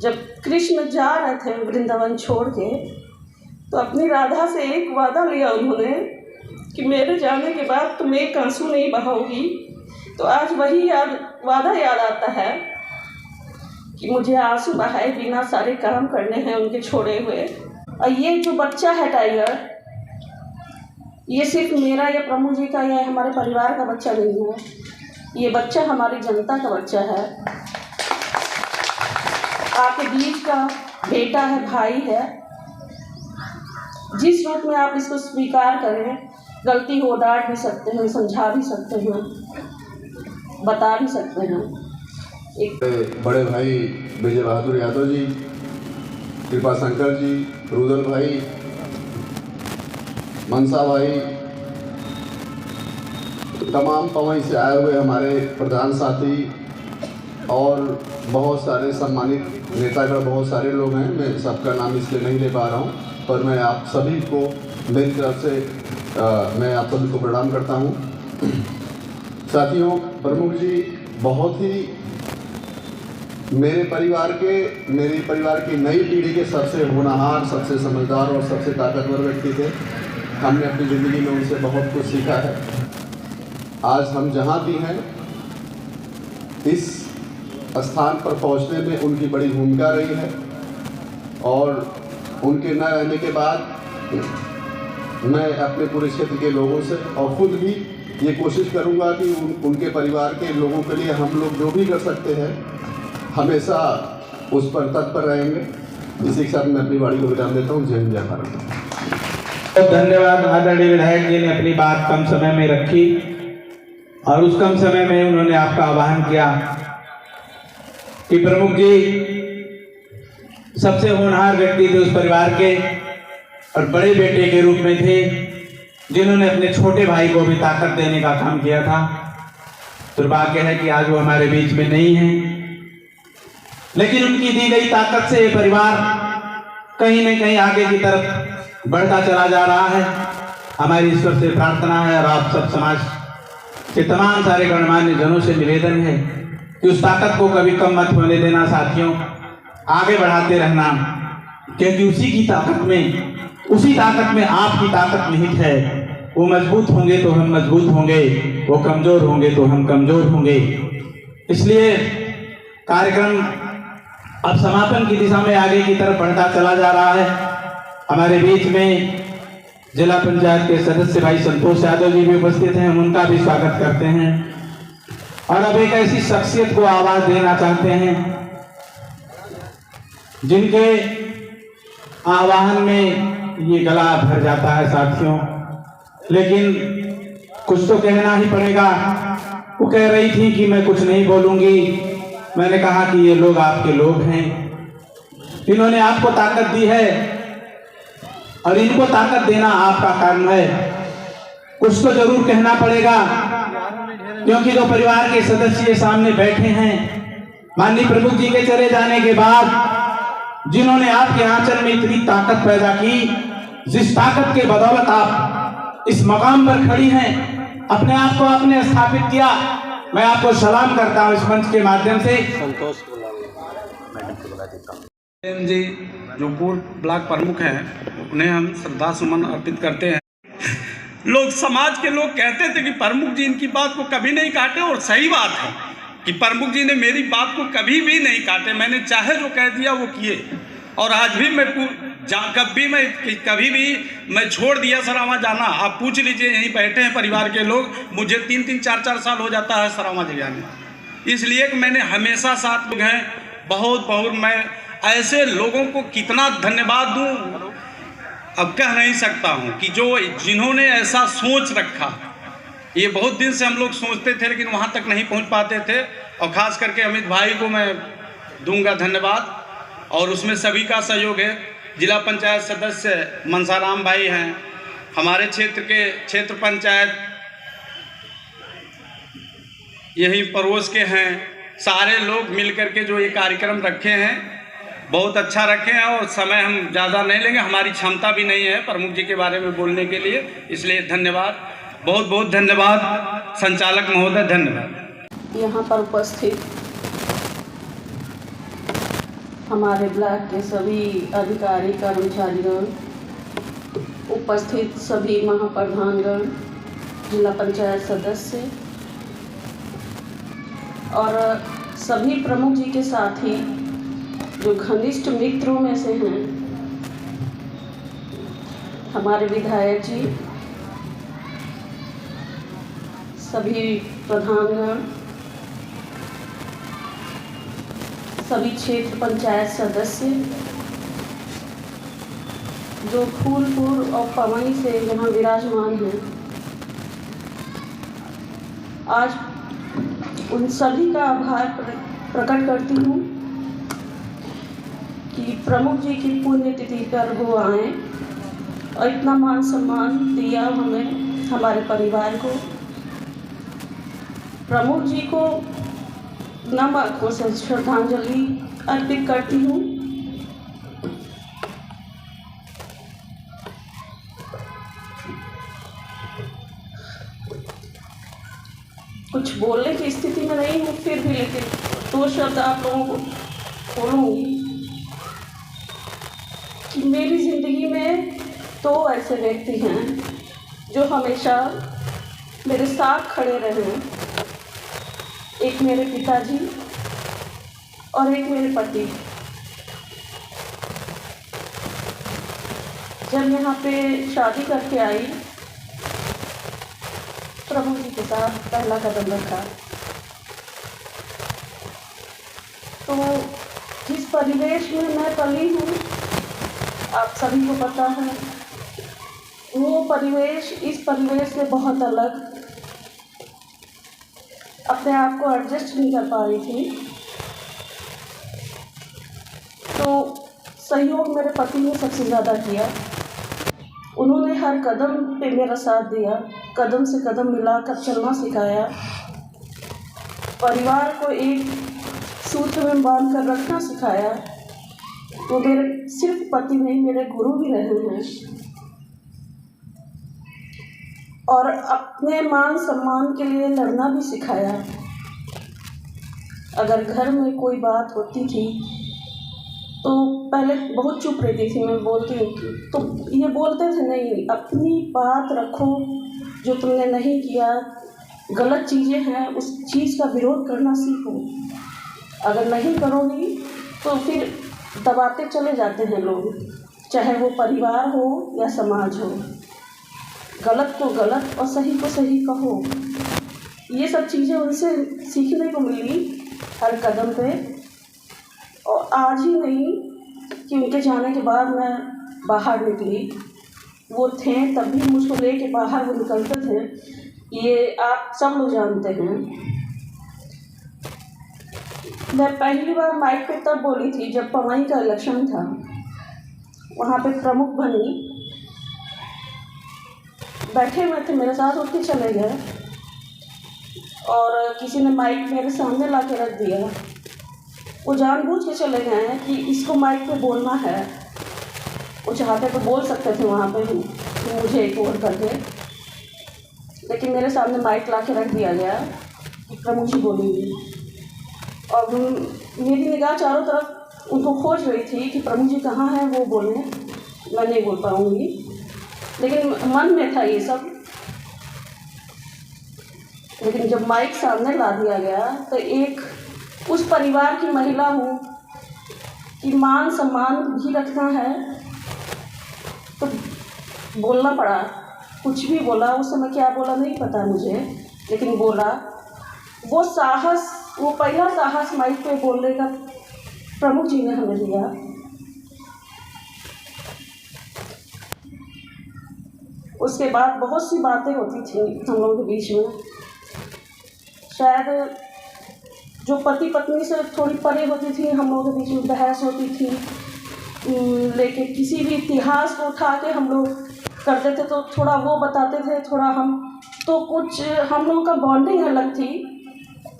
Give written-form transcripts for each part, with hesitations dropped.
जब कृष्ण जा रहे थे वृंदावन छोड़ के, तो अपनी राधा से एक वादा लिया उन्होंने कि मेरे जाने के बाद तुम एक आंसू नहीं बहाओगी। तो आज वही वादा याद आता है कि मुझे आंसू बहाए बिना सारे काम करने हैं उनके छोड़े हुए। और ये जो बच्चा है टाइगर, ये सिर्फ मेरा या प्रभु जी का या हमारे परिवार का बच्चा नहीं है, ये बच्चा हमारी जनता का बच्चा है, आपके बीच का बेटा है, भाई है। जिस रूप में आप इसको स्वीकार करें, गलती हो डांट भी सकते हैं, समझा भी सकते हैं, बता भी सकते हैं। एक बड़े भाई विजय बहादुर यादव जी, कृपा शंकर जी, रुदल भाई, मनसा भाई, तमाम पवई से आए हुए हमारे प्रधान साथी और बहुत सारे सम्मानित नेतागण, बहुत सारे लोग हैं। मैं सबका नाम इसलिए नहीं ले पा रहा हूँ, पर मैं आप सभी को मेरी तरफ से मैं आप सभी को प्रणाम करता हूँ। साथियों, प्रमुख जी बहुत ही मेरे परिवार की नई पीढ़ी के सबसे होनहार, सबसे समझदार और सबसे ताकतवर व्यक्ति थे। हमने अपनी ज़िंदगी में उनसे बहुत कुछ सीखा है। आज हम जहाँ भी हैं, इस स्थान पर पहुँचने में उनकी बड़ी भूमिका रही है और उनके न रहने के बाद मैं अपने पूरे क्षेत्र के लोगों से और खुद भी ये कोशिश करूँगा कि उनके परिवार के लोगों के लिए हम लोग जो भी कर सकते हैं हमेशा उस पर तत्पर रहेंगे। इसी के साथ मैं अपनी वाणी को विराम देता हूँ। जय हिंद, जय भारत। तो धन्यवाद। आदरणीय विधायक जी ने अपनी बात कम समय में रखी और उस कम समय में उन्होंने आपका आह्वान किया कि प्रमुख जी सबसे होनहार व्यक्ति थे उस परिवार के और बड़े बेटे के रूप में थे, जिन्होंने अपने छोटे भाई को भी ताकत देने का काम किया था। दुर्भाग्य है कि आज वो हमारे बीच में नहीं है, लेकिन उनकी दी गई ताकत से ये परिवार कहीं न कहीं आगे की तरफ बढ़ता चला जा रहा है। हमारी ईश्वर से प्रार्थना है और आप सब समाज के तमाम सारे गणमान्य जनों से निवेदन है कि उस ताकत को कभी कम मत होने देना साथियों, आगे बढ़ाते रहना, क्योंकि उसी ताकत में आपकी ताकत निहित है। वो मजबूत होंगे तो हम मजबूत होंगे, वो कमजोर होंगे तो हम कमजोर होंगे। इसलिए कार्यक्रम अब समापन की दिशा में आगे की तरफ बढ़ता चला जा रहा है। हमारे बीच में जिला पंचायत के सदस्य भाई संतोष यादव जी भी उपस्थित हैं, हम उनका भी स्वागत करते हैं और अब एक ऐसी शख्सियत को आवाज देना चाहते हैं जिनके आह्वान में ये गला भर जाता है साथियों, लेकिन कुछ तो कहना ही पड़ेगा। वो कह रही थी कि मैं कुछ नहीं बोलूंगी। मैंने कहा कि ये लोग आपके लोग हैं, इन्होंने आपको ताकत दी है और इनको ताकत देना आपका काम है। कुछ तो जरूर कहना पड़ेगा, क्योंकि जो परिवार के सदस्य सामने बैठे हैं, माननीय प्रमुख जी के चले जाने के बाद जिन्होंने आपके आंचल में इतनी ताकत पैदा की, जिस ताकत के बदौलत आप इस मकाम पर खड़ी हैं, अपने आप को आपने स्थापित किया, मैं आपको सलाम करता हूं इस मंच के माध्यम से। संतोष जी जो पूर्व ब्लॉक प्रमुख हैं, उन्हें हम श्रद्धा सुमन अर्पित करते हैं। लोग, समाज के लोग कहते थे कि प्रमुख जी इनकी बात को कभी नहीं काटे, और सही बात है कि प्रमुख जी ने मेरी बात को कभी भी नहीं काटे। मैंने चाहे जो कह दिया वो किए, और आज भी मैं कभी भी मैं छोड़ दिया सरावा जाना। आप पूछ लीजिए, यहीं बैठे हैं परिवार के लोग, मुझे 3-3, 4-4 साल हो जाता है सरावा जाने, इसलिए कि मैंने हमेशा साथ लोग हैं। बहुत मैं ऐसे लोगों को कितना धन्यवाद दूं, अब कह नहीं सकता हूं कि जिन्होंने ऐसा सोच रखा। ये बहुत दिन से हम लोग सोचते थे, लेकिन वहां तक नहीं पहुंच पाते थे, और ख़ास करके अमित भाई को मैं दूंगा धन्यवाद, और उसमें सभी का सहयोग है। जिला पंचायत सदस्य मनसाराम भाई हैं, हमारे क्षेत्र पंचायत यही पड़ोस के हैं, सारे लोग मिलकर के जो ये कार्यक्रम रखे हैं बहुत अच्छा रखे हैं। और समय हम ज़्यादा नहीं लेंगे, हमारी क्षमता भी नहीं है प्रमुख जी के बारे में बोलने के लिए, इसलिए धन्यवाद, बहुत धन्यवाद संचालक महोदय, धन्यवाद। यहाँ पर उपस्थित हमारे ब्लॉक के सभी अधिकारी कर्मचारीगण, उपस्थित सभी महाप्रधानगण, जिला पंचायत सदस्य और सभी प्रमुख जी के साथी जो घनिष्ठ मित्रों में से हैं, हमारे विधायक जी, सभी प्रधानगण, सभी क्षेत्र पंचायत सदस्य जो फूलपुर और पवई से यहाँ विराजमान हैं, आज उन सभी का आभार प्रकट करती हूँ कि प्रमुख जी की पुण्यतिथि पर वो आए और इतना मान सम्मान दिया हमें, हमारे परिवार को। प्रमुख जी को नम आंखों से श्रद्धांजलि अर्पित करती हूँ। कुछ बोलने की स्थिति में नहीं हूँ फिर भी, लेकिन 2 शब्द आप लोगों को बोलूँगी कि मेरी ज़िंदगी में 2 ऐसे व्यक्ति हैं जो हमेशा मेरे साथ खड़े रहे हैं। एक मेरे पिताजी और एक मेरे पति। जब यहाँ पे शादी करके आई, प्रभु जी के साथ पहला कदम रखा, तो जिस परिवेश में मैं पली हूँ आप सभी को पता है, वो परिवेश इस परिवेश से बहुत अलग, अपने आप को एडजस्ट नहीं कर पा रही थी। तो सहयोग मेरे पति ने सबसे ज़्यादा किया। उन्होंने हर कदम पे मेरा साथ दिया, कदम से कदम मिलाकर चलना सिखाया, परिवार को एक सूत्र में बांध कर रखना सिखाया। वो मेरे सिर्फ पति नहीं, मेरे गुरु भी रहे हैं। और अपने मान सम्मान के लिए लड़ना भी सिखाया। अगर घर में कोई बात होती थी तो पहले बहुत चुप रहती थी, मैं बोलती तो ये बोलते थे, नहीं अपनी बात रखो, जो तुमने नहीं किया, गलत चीज़ें हैं, उस चीज़ का विरोध करना सीखो। अगर नहीं करोगी तो फिर दबाते चले जाते हैं लोग, चाहे वो परिवार हो या समाज हो। गलत को गलत और सही को सही कहो। ये सब चीज़ें उनसे सीखने को मिली हर कदम पे। और आज ही नहीं कि उनके जाने के बाद मैं बाहर निकली, वो थे तब भी मुझको लेके बाहर वो निकलते थे, ये आप सब लोग जानते हैं। मैं पहली बार माइक पे तब बोली थी जब पवई का इलेक्शन था, वहाँ पे प्रमुख बनी, बैठे हुए थे मेरे साथ, उठ के चले गए और किसी ने माइक मेरे सामने ला के रख दिया। वो जानबूझ के चले गए हैं कि इसको माइक पे बोलना है। वो चाहते तो बोल सकते थे वहाँ पे कि मुझे इग्नोर करके, लेकिन मेरे सामने माइक ला के रख दिया गया कि प्रमुख जी बोलेंगी। और मेरी निगाह चारों तरफ उनको खोज रही थी कि प्रमुख जी कहाँ हैं, वो बोलें, मैं नहीं बोल पाऊँगी, लेकिन मन में था ये सब। लेकिन जब माइक सामने ला दिया गया तो एक उस परिवार की महिला हूँ कि मान सम्मान भी रखना है, तो बोलना पड़ा। कुछ भी बोला, उस समय क्या बोला नहीं पता मुझे, लेकिन बोला। वो साहस, वो पहला साहस माइक पे बोलने का प्रमुख जी ने हमें दिया। उसके बाद बहुत सी बातें होती थी हम लोगों के बीच में, शायद जो पति पत्नी से थोड़ी परे होती थी, हम लोगों के बीच में बहस होती थी। लेकिन किसी भी इतिहास को उठा के हम लोग करते थे तो थोड़ा वो बताते थे, थोड़ा हम तो कुछ हम लोगों का बॉन्डिंग अलग थी,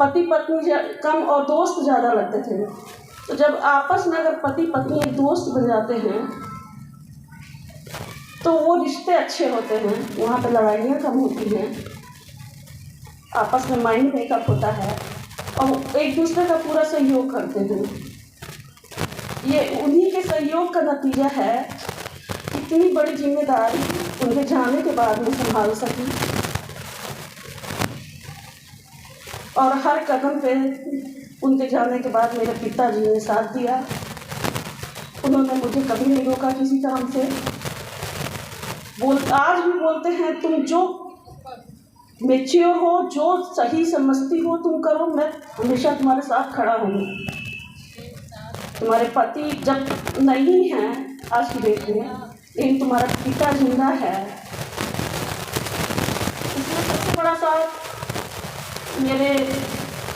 पति पत्नी कम और दोस्त ज़्यादा लगते थे। तो जब आपस में अगर पति पत्नी एक दोस्त बन जाते हैं तो वो रिश्ते अच्छे होते हैं, वहाँ पे लड़ाइयाँ कम होती हैं, आपस में माइंड मेकअप होता है और एक दूसरे का पूरा सहयोग करते हैं। ये उन्हीं के सहयोग का नतीजा है। इतनी बड़ी जिम्मेदारी उनके जाने के बाद मैं संभाल सकी और हर कदम पे उनके जाने के बाद मेरे पिताजी ने साथ दिया। उन्होंने मुझे कभी नहीं रोका किसी काम से। आज भी बोलते हैं तुम जो मैच्योर हो, जो सही समझती हो तुम करो, मैं हमेशा तुम्हारे साथ खड़ा हूँ। तुम्हारे पति जब नहीं हैं आज की डेट में, लेकिन तुम्हारा पिता जिंदा है। इसमें सबसे बड़ा साथ मेरे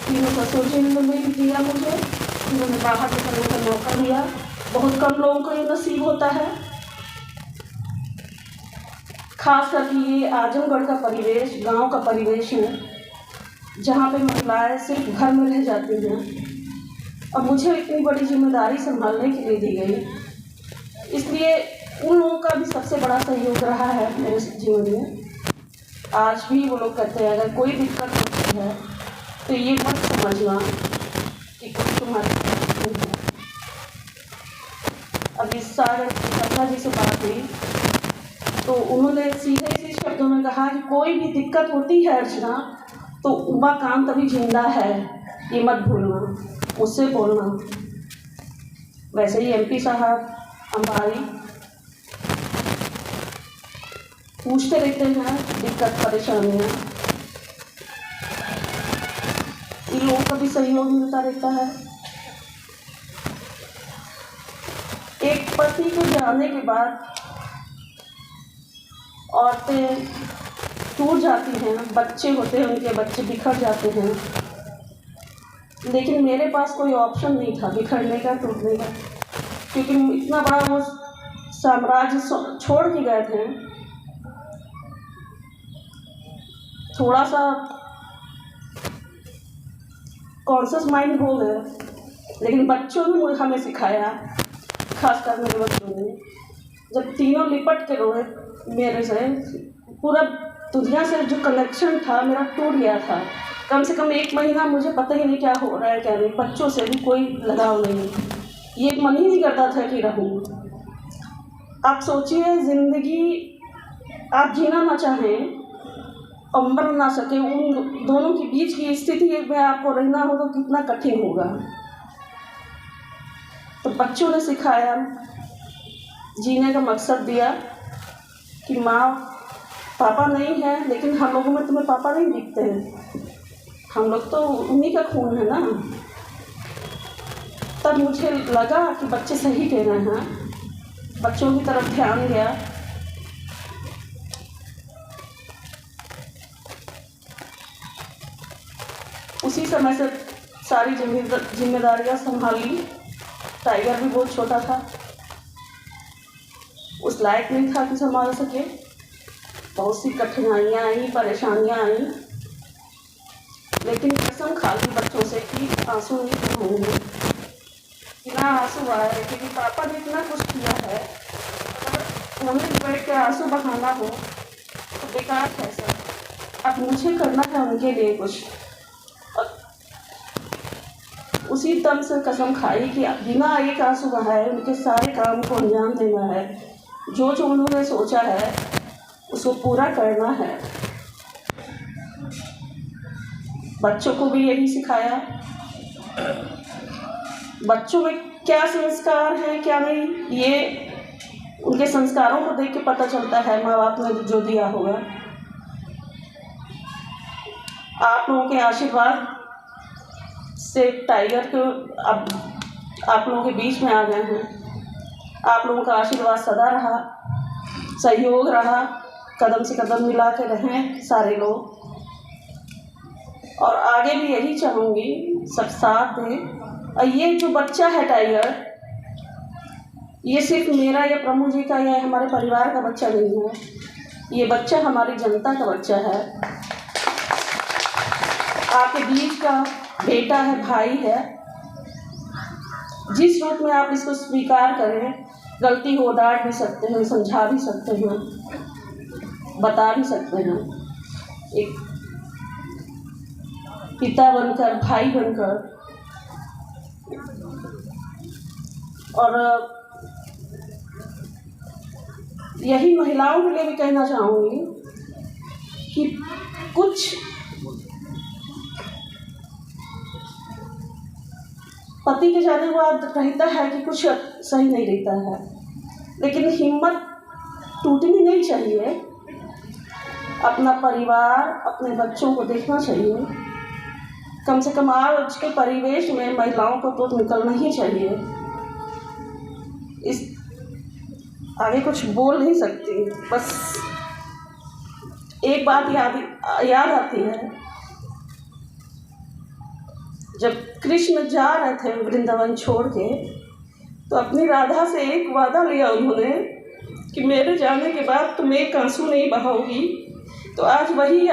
तीनों ससुर जी ने भी दिया मुझे। उन्होंने बाहर निकलने का मौका दिया। बहुत कम लोगों को ये नसीब होता है। खास करके ये आजमगढ़ का परिवेश, गांव का परिवेश है, जहाँ पे महिलाएं सिर्फ घर में रह जाती हैं। अब मुझे इतनी बड़ी जिम्मेदारी संभालने के लिए दी गई, इसलिए उन लोगों का भी सबसे बड़ा सहयोग रहा है मेरे जीवन में। आज भी वो लोग कहते हैं अगर कोई दिक्कत होती है तो ये मत समझना कि कोई तुम्हारे साथ नहीं है। अब इस सागर जी से बात हुई तो उन्होंने सीधे इसी शब्दों में कहा कि कोई भी दिक्कत होती है अर्चना तो उमाकांत अभी जिंदा है, ये मत भूलना, उससे बोलना। वैसे ही MP साहब अंबारी पूछते रहते हैं दिक्कत परेशानियाँ, इन लोगों का भी सहयोग मिलता रहता है। एक पति को जाने के बाद औरतें टूट जाती हैं, बच्चे होते हैं, उनके बच्चे बिखर जाते हैं, लेकिन मेरे पास कोई ऑप्शन नहीं था बिखरने का, टूटने का, क्योंकि इतना बड़ा वो साम्राज्य छोड़ के गए थे। थोड़ा सा कॉन्शियस माइंड हो गए, लेकिन बच्चों ने हमें सिखाया, खासकर मेरे बच्चों ने, जब तीनों लिपट के रोए मेरे से, पूरा दुनिया से जो कनेक्शन था मेरा टूट गया था। कम से कम 1 महीना मुझे पता ही नहीं क्या हो रहा है क्या नहीं, बच्चों से भी कोई लगाव नहीं, ये मन ही नहीं करता था कि रहूं। आप सोचिए, ज़िंदगी आप जीना ना चाहें और मर ना सके, उन दोनों के बीच की स्थिति में आपको रहना हो तो कितना कठिन होगा। तो बच्चों ने सिखाया, जीने का मकसद दिया कि माँ पापा नहीं है, लेकिन हम लोगों में तुम्हें पापा नहीं दिखते हैं, हम लोग तो उन्हीं का खून है ना। तब मुझे लगा कि बच्चे सही कह रहे हैं, बच्चों की तरफ ध्यान दिया। उसी समय से सारी जिम्मेदारियां संभाली। टाइगर भी बहुत छोटा था, उस लायक नहीं था कि संभाल सके। बहुत सी कठिनाइयाँ आई, परेशानियाँ आई, लेकिन कसम खा ली बच्चों से कि आंसू नहीं बहाऊंगी। बिना आंसू आए, क्योंकि पापा ने इतना कुछ किया है, अगर उन्हें बैठ के आंसू बहाना हो तो बेकार है सर। अब मुझे करना है उनके लिए कुछ। उसी दम से कसम खाई कि बिना एक आंसू बहाए उनके सारे काम को अंजाम देना है। जो जो उन्होंने सोचा है उसको पूरा करना है। बच्चों को भी यही सिखाया। बच्चों में क्या संस्कार है क्या नहीं, ये उनके संस्कारों को देख के पता चलता है, माँ बाप ने जो दिया होगा। आप लोगों के आशीर्वाद से टाइगर को अब आप लोगों के बीच में आ गए हैं। आप लोगों का आशीर्वाद सदा रहा, सहयोग रहा, कदम से कदम मिला के रहें सारे लोग, और आगे भी यही चाहूँगी, सब साथ दें। और ये जो बच्चा है टाइगर, ये सिर्फ मेरा या प्रमु जी का या हमारे परिवार का बच्चा नहीं है, ये बच्चा हमारी जनता का बच्चा है, आपके बीच का बेटा है, भाई है। जिस रूप में आप इसको स्वीकार करें, गलती हो डांट भी सकते हैं, समझा भी सकते हैं, बता भी सकते हैं। एक पिता बनकर, भाई बनकर और यही महिलाओं के लिए भी कहना चाहूँगी कि कुछ पति के जाने के बाद रहता है कि कुछ सही नहीं रहता है, लेकिन हिम्मत टूटनी नहीं चाहिए। अपना परिवार, अपने बच्चों को देखना चाहिए। कम से कम आज के परिवेश में महिलाओं को तो निकलना ही चाहिए। इस आगे कुछ बोल नहीं सकती, बस एक बात याद आती है। जब कृष्ण जा रहे थे वृंदावन छोड़ के, तो अपनी राधा से एक वादा लिया उन्होंने कि मेरे जाने के बाद तुम एक आंसू नहीं बहाओगी। तो आज वही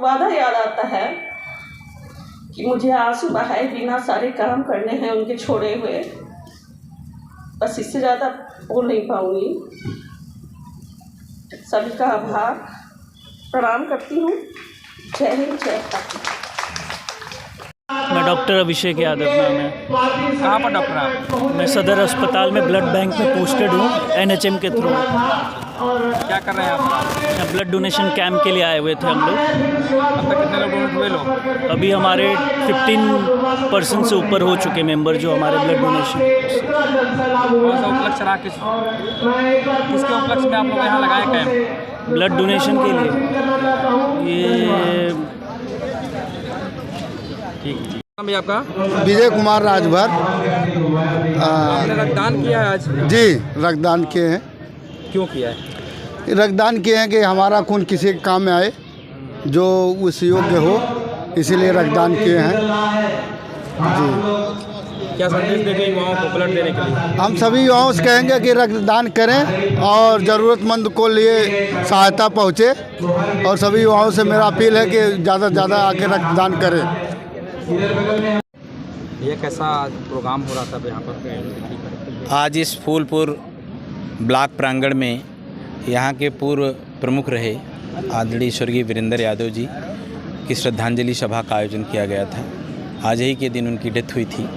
वादा याद आता है कि मुझे आंसू बहाए बिना सारे काम करने हैं उनके छोड़े हुए। बस इससे ज़्यादा बोल नहीं पाऊँगी। सभी का आभार, प्रणाम करती हूँ। जय हिंद, जय भारत। मैं डॉक्टर अभिषेक यादव नाम है। कहाँ पर डॉक्टर आप? मैं सदर अस्पताल में ब्लड बैंक में पोस्टेड हूँ, NHM के थ्रू। क्या कर रहे हैं आप? ब्लड डोनेशन कैंप के लिए आए हुए थे हम लोग। अब तक कितने लोग डोनेट हुए लोग? अभी हमारे 15% से ऊपर हो चुके मेंबर जो हमारे ब्लड डोनेशन। कौन सा उपलक्ष्य रहा? किसके उपलक्ष्य में आप लोग यहाँ लगाए कैंप? ब्लड डोनेशन के लिए। ये नाम है आपका? विजय कुमार राजभर। आपने रक्तदान किया है आज? जी, रक्तदान किए हैं। क्यों किया है? रक्तदान किए हैं कि हमारा खून किसी के काम में आए जो उस योग्य हो, इसीलिए रक्तदान किए हैं। जी। क्या संदेश देंगे युवाओं को ब्लड देने के लिए? हम सभी युवाओं से कहेंगे कि रक्तदान करें और ज़रूरतमंद को लिए सहायता पहुँचे। और सभी युवाओं से मेरा अपील है कि ज़्यादा से ज़्यादा आके रक्तदान करें। ये कैसा प्रोग्राम हो रहा था यहाँ पर? आज इस फूलपुर ब्लॉक प्रांगण में यहाँ के पूर्व प्रमुख रहे आदरणीय स्वर्गीय वीरेंद्र यादव जी की श्रद्धांजलि सभा का आयोजन किया गया था। आज ही के दिन उनकी डेथ हुई थी,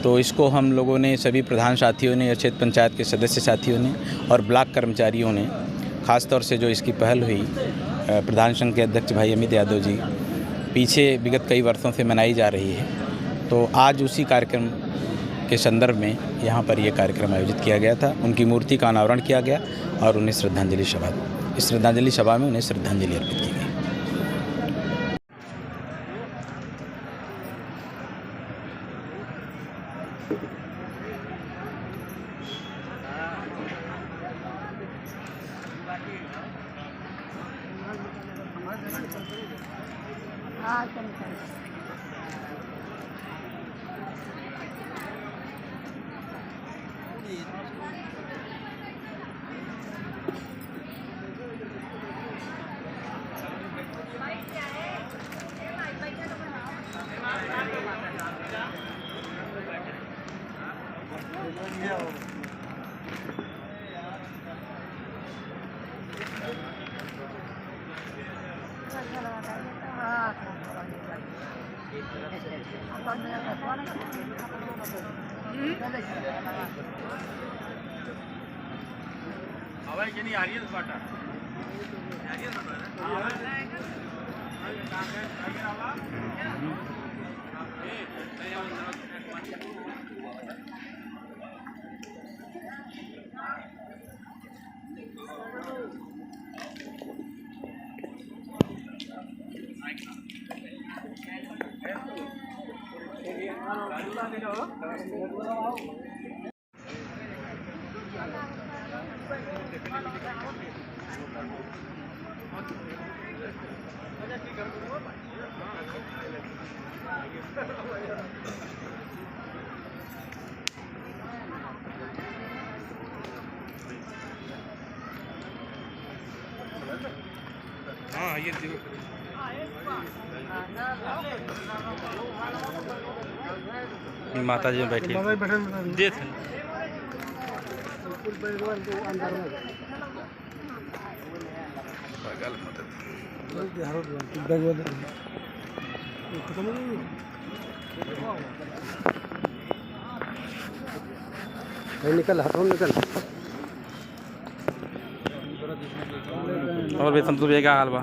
तो इसको हम लोगों ने, सभी प्रधान साथियों ने, क्षेत्र पंचायत के सदस्य साथियों ने और ब्लॉक कर्मचारियों ने, ख़ास तौर से जो इसकी पहल हुई प्रधान संघ के अध्यक्ष भाई अमित यादव जी, पीछे विगत कई वर्षों से मनाई जा रही है। तो आज उसी कार्यक्रम के संदर्भ में यहाँ पर यह कार्यक्रम आयोजित किया गया था। उनकी मूर्ति का अनावरण किया गया और उन्हें इस श्रद्धांजलि सभा में उन्हें श्रद्धांजलि अर्पित की गई। हाँ, ये माता जी बैठी दे थे। और भी संतोष भैया का हाल बा